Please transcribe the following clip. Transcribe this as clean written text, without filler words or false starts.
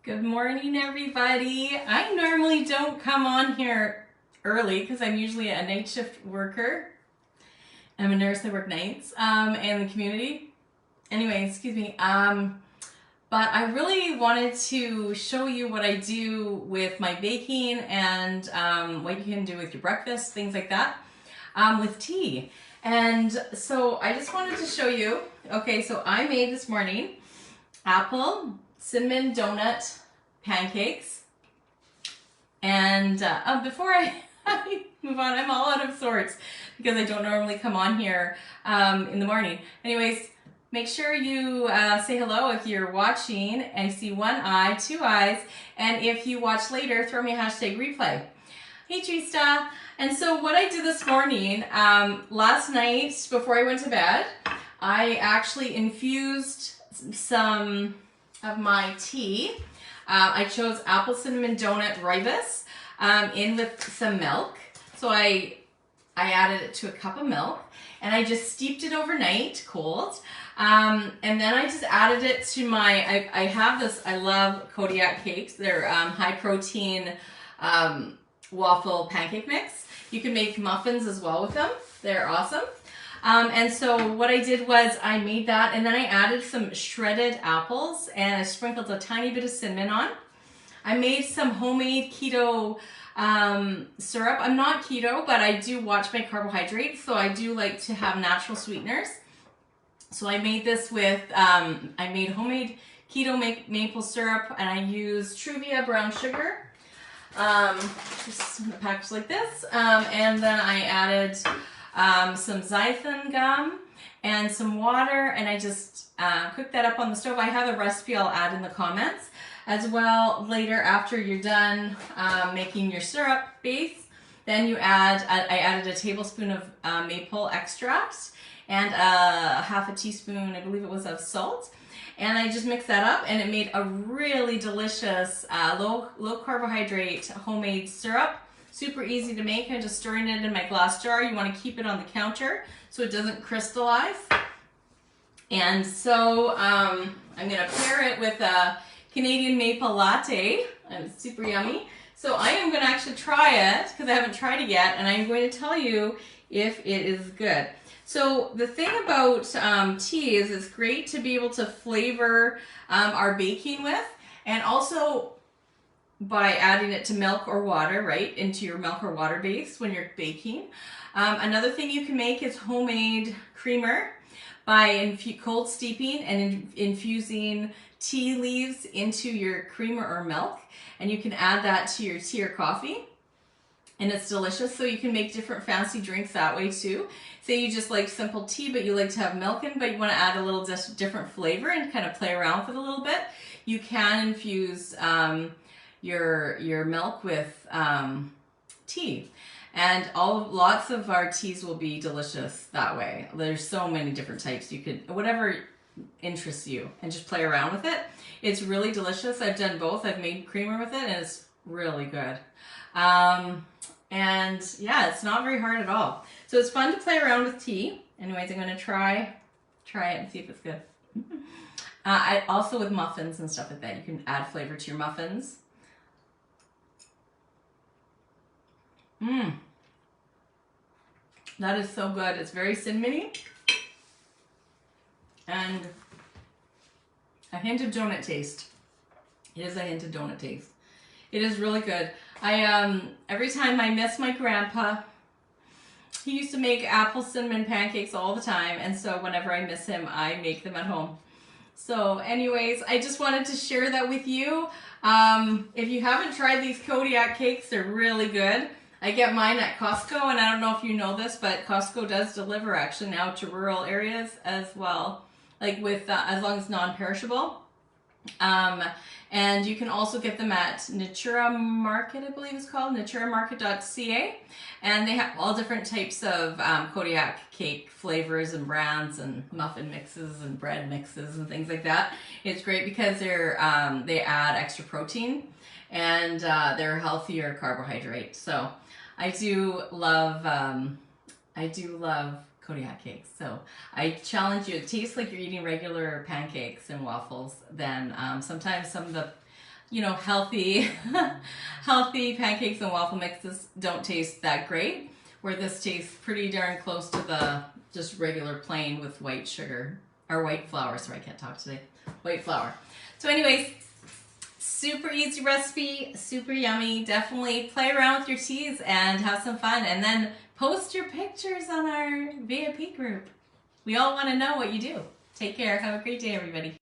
Good morning, everybody. I normally don't come on here early because I'm usually a night shift worker. I'm a nurse, I work nights in the community. Anyway, excuse me. But I really wanted to show you what I do with my baking and what you can do with your breakfast, things like that, with tea. And so I just wanted to show you. Okay, so I made this morning apple cinnamon donut pancakes. And before I move on, I'm all out of sorts because I don't normally come on here in the morning. Anyways, make sure you say hello if you're watching. I see one eye, two eyes, and if you watch later, throw me a hashtag replay. Hey Trista. And so what I did this morning, last night before I went to bed, I actually infused some of my tea. I chose apple cinnamon donut rooibos in with some milk. So I added it to a cup of milk and I just steeped it overnight cold. And then I just added it to my, I have this, I love Kodiak cakes. They're high protein waffle pancake mix. You can make muffins as well with them. They're awesome. And so what I did was I made that and then I added some shredded apples and I sprinkled a tiny bit of cinnamon on. I made some homemade keto syrup. I'm not keto, but I do watch my carbohydrates, so I do like to have natural sweeteners. So I made this with, I made homemade keto maple syrup and I used Truvia brown sugar, just in a package like this. And then I added some xanthan gum and some water, and I just cooked that up on the stove. I have a recipe I'll add in the comments as well later after you're done making your syrup base. Then you add, I added a tablespoon of maple extract and half a teaspoon, I believe it was, of salt. And I just mixed that up and it made a really delicious low carbohydrate homemade syrup. Super easy to make. I'm just stirring it in my glass jar. You want to keep it on the counter so it doesn't crystallize. And so I'm going to pair it with a Canadian maple latte. And it's super yummy. So I am going to actually try it because I haven't tried it yet. And I'm going to tell you if it is good. So the thing about tea is it's great to be able to flavor our baking with, and also by adding it to milk or water, right, into your milk or water base when you're baking. Another thing you can make is homemade creamer by cold steeping and infusing tea leaves into your creamer or milk, and you can add that to your tea or coffee. And it's delicious, so you can make different fancy drinks that way too. Say you just like simple tea, but you like to have milk in, but you want to add a little different flavor and kind of play around with it a little bit. You can infuse your milk with tea, and lots of our teas will be delicious that way. There's so many different types. You could, whatever interests you, and just play around with it. It's really delicious. I've done both. I've made creamer with it and it's really good. And yeah, it's not very hard at all. So it's fun to play around with tea. Anyways, I'm going to try it and see if it's good. I also with muffins and stuff like that, you can add flavor to your muffins. That is so good. It's very cinnamony and a hint of donut taste. It is a hint of donut taste. It is really good. Every time I miss my grandpa, he used to make apple cinnamon pancakes all the time, and so whenever I miss him, I make them at home. So anyways, I just wanted to share that with you. If you haven't tried these Kodiak cakes, they're really good. I get mine at Costco, and I don't know if you know this, but Costco does deliver actually now to rural areas as well, like with as long as non-perishable. And you can also get them at Natura Market, I believe it's called, naturamarket.ca. And they have all different types of Kodiak cake flavors and brands and muffin mixes and bread mixes and things like that. It's great because they add extra protein and they're healthier carbohydrates. So I do love Kodiak cakes. So I challenge you, it tastes like you're eating regular pancakes and waffles. Then sometimes some of the healthy, healthy pancakes and waffle mixes don't taste that great, where this tastes pretty darn close to the just regular plain with white sugar, or white flour. Sorry, I can't talk today. White flour. So anyways, super easy recipe, super yummy. Definitely play around with your teas and have some fun, and then post your pictures on our VIP group. We all want to know what you do. Take care. Have a great day, everybody.